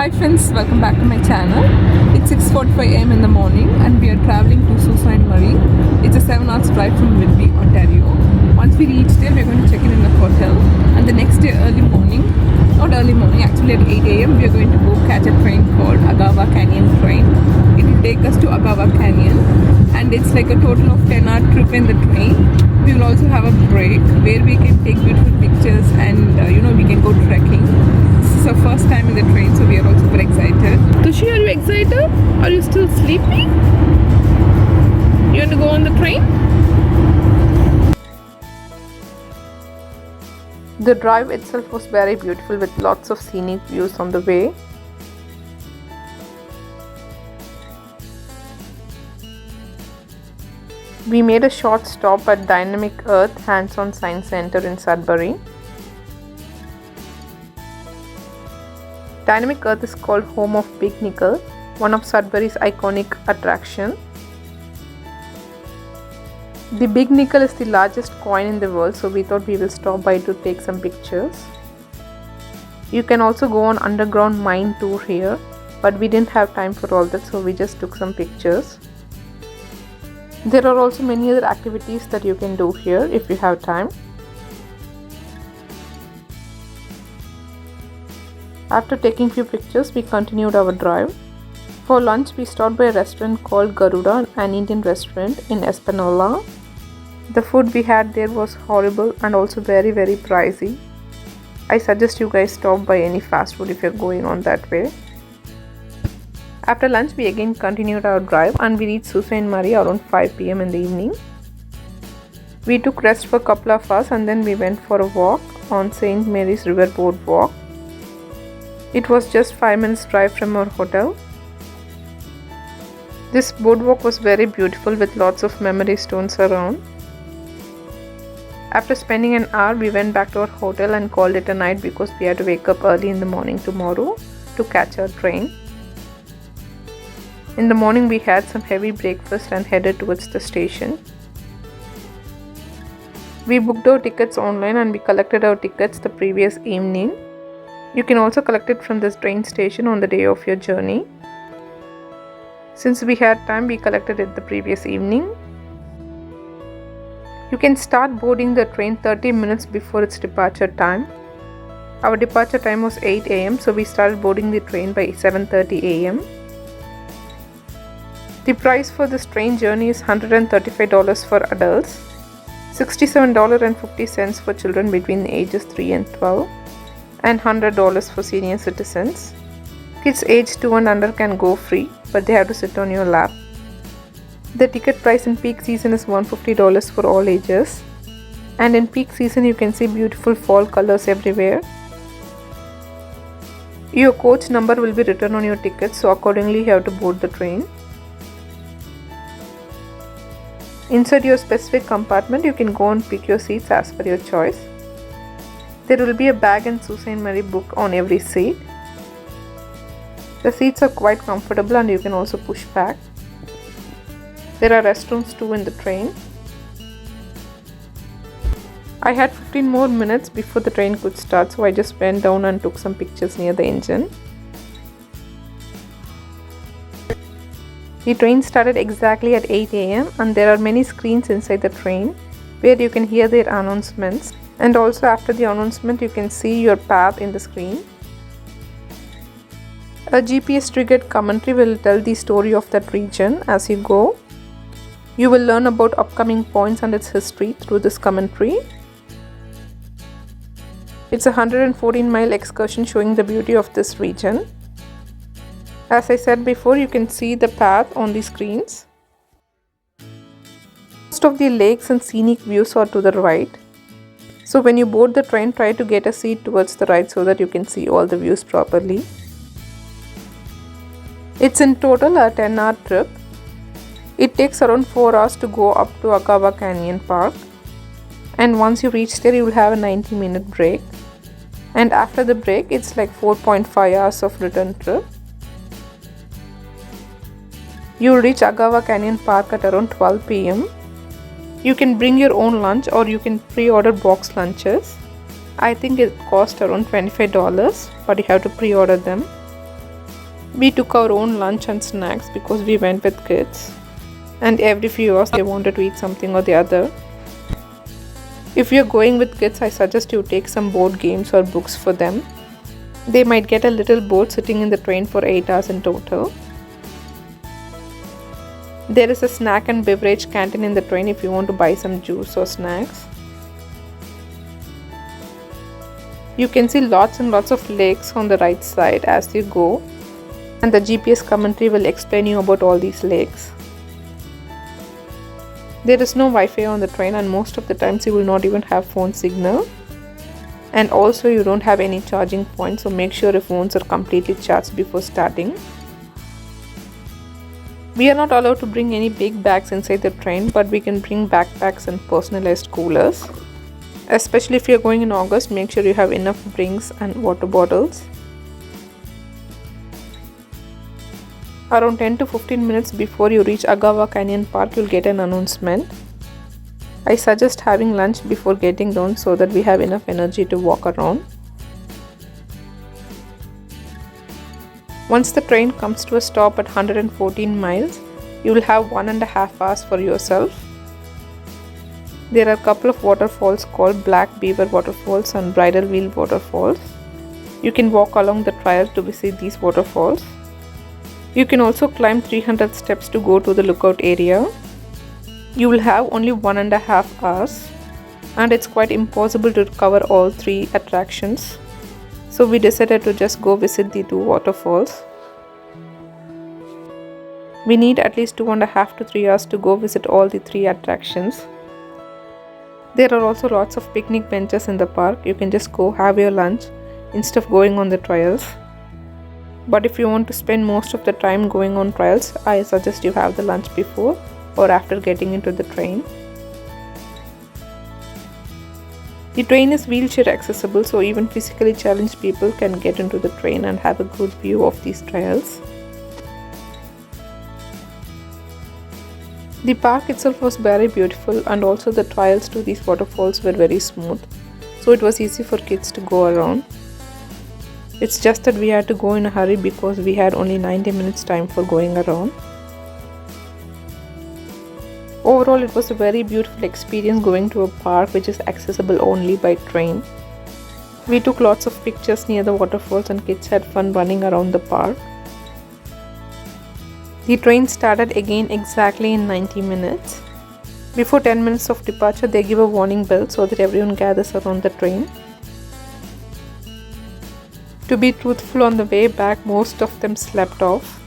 Hi friends, welcome back to my channel. It's 6:45 am in the morning and we are traveling to Sault Ste. Marie. It's a 7 hours drive from Whitby, Ontario. Once we reach there, we're going to check in the hotel, and the next day actually at 8 am, we are going to go catch a train called Agawa Canyon train. It will take us to Agawa Canyon, and it's like a total of 10-hour trip in the train. We will also have a break where we can take beautiful pictures and we can go trekking. This is our first time in the train, so we are all super excited. Tushi, are you excited? Are you still sleepy? You want to go on the train? The drive itself was very beautiful with lots of scenic views on the way. We made a short stop at Dynamic Earth Hands-on Science Center in Sudbury. Dynamic Earth is called home of Big Nickel, one of Sudbury's iconic attractions. The Big Nickel is the largest coin in the world, so we thought we will stop by to take some pictures. You can also go on underground mine tour here, but we didn't have time for all that, so we just took some pictures. There are also many other activities that you can do here if you have time. After taking few pictures, we continued our drive. For lunch, we stopped by a restaurant called Garuda, an Indian restaurant in Espanola. The food we had there was horrible and also very pricey. I suggest you guys stop by any fast food if you're going on that way. After lunch, we again continued our drive and we reached Sault Ste. Marie around 5 p.m. in the evening. We took rest for a couple of hours and then we went for a walk on St. Mary's River Boardwalk. It was just 5 minutes drive from our hotel. This boardwalk was very beautiful with lots of memory stones around. After spending an hour, we went back to our hotel and called it a night because we had to wake up early in the morning tomorrow to catch our train. In the morning, we had some heavy breakfast and headed towards the station. We booked our tickets online and we collected our tickets the previous evening. You can also collect it from this train station on the day of your journey. Since we had time, we collected it the previous evening. You can start boarding the train 30 minutes before its departure time. Our departure time was 8 am, so we started boarding the train by 7:30 am. The price for this train journey is $135 for adults, $67.50 for children between the ages 3 and 12, and $100 for senior citizens. Kids aged 2 and under can go free, but they have to sit on your lap. The ticket price in peak season is $150 for all ages, and in peak season you can see beautiful fall colors everywhere. Your coach number will be written on your ticket, so accordingly you have to board the train. Inside your specific compartment, you can go and pick your seats as per your choice. There will be a bag and Sault Ste. Marie book on every seat. The seats are quite comfortable and you can also push back. There are restrooms too in the train. I had 15 more minutes before the train could start, so I just went down and took some pictures near the engine. The train started exactly at 8 am and there are many screens inside the train where you can hear their announcements, and also after the announcement you can see your path in the screen. A GPS triggered commentary will tell the story of that region as you go. You will learn about upcoming points and its history through this commentary. It's a 114-mile excursion showing the beauty of this region. As I said before, you can see the path on the screens. Most of the lakes and scenic views are to the right. So when you board the train, try to get a seat towards the right so that you can see all the views properly. It's in total a 10-hour trip. It takes around 4 hours to go up to Agawa Canyon Park. And once you reach there, you will have a 90-minute break. And after the break, it's like 4.5 hours of return trip. You will reach Agawa Canyon Park at around 12 p.m. You can bring your own lunch or you can pre-order box lunches. I think it cost around $25, but you have to pre-order them. We took our own lunch and snacks because we went with kids, and every few hours they wanted to eat something or the other. If you're going with kids, I suggest you take some board games or books for them. They might get a little bored sitting in the train for 8 hours in total. There is a snack and beverage canteen in the train if you want to buy some juice or snacks. You can see lots and lots of lakes on the right side as you go, and the GPS commentary will explain you about all these lakes. There is no Wi-Fi on the train, and most of the times you will not even have phone signal. And also you don't have any charging points, so make sure your phones are completely charged before starting. We are not allowed to bring any big bags inside the train, but we can bring backpacks and personalized coolers. Especially if you are going in August, make sure you have enough drinks and water bottles. Around 10 to 15 minutes before you reach Agawa Canyon Park, you'll get an announcement. I suggest having lunch before getting down so that we have enough energy to walk around. Once the train comes to a stop at 114 miles, you will have 1.5 hours for yourself. There are a couple of waterfalls called Black Beaver Waterfalls and Bridal Wheel Waterfalls. You can walk along the trail to visit these waterfalls. You can also climb 300 steps to go to the lookout area. You will have only 1.5 hours, and it's quite impossible to cover all 3 attractions. So we decided to just go visit the 2 waterfalls. We need at least 2.5 to 3 hours to go visit all the 3 attractions. There are also lots of picnic benches in the park. You can just go have your lunch instead of going on the trails. But if you want to spend most of the time going on trails, I suggest you have the lunch before or after getting into the train. The train is wheelchair accessible, so even physically challenged people can get into the train and have a good view of these trails. The park itself was very beautiful, and also the trails to these waterfalls were very smooth, so it was easy for kids to go around. It's just that we had to go in a hurry because we had only 90 minutes time for going around. Overall, it was a very beautiful experience going to a park which is accessible only by train. We took lots of pictures near the waterfalls and kids had fun running around the park. The train started again exactly in 90 minutes. Before 10 minutes of departure, they give a warning bell so that everyone gathers around the train. To be truthful, on the way back, most of them slept off.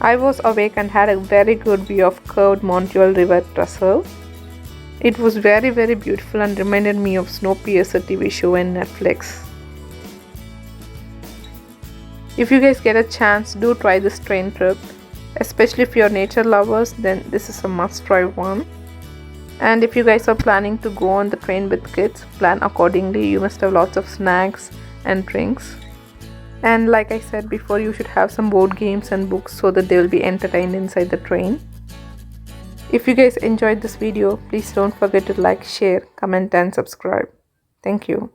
I was awake and had a very good view of curved Montreal River Trussell. It was very beautiful and reminded me of Snowpiercer TV show in Netflix. If you guys get a chance, do try this train trip. Especially if you're nature lovers, then this is a must-try one. And if you guys are planning to go on the train with kids, plan accordingly. You must have lots of snacks and drinks. And like I said before, you should have some board games and books so that they will be entertained inside the train. If you guys enjoyed this video, please don't forget to like, share, comment and subscribe. Thank you.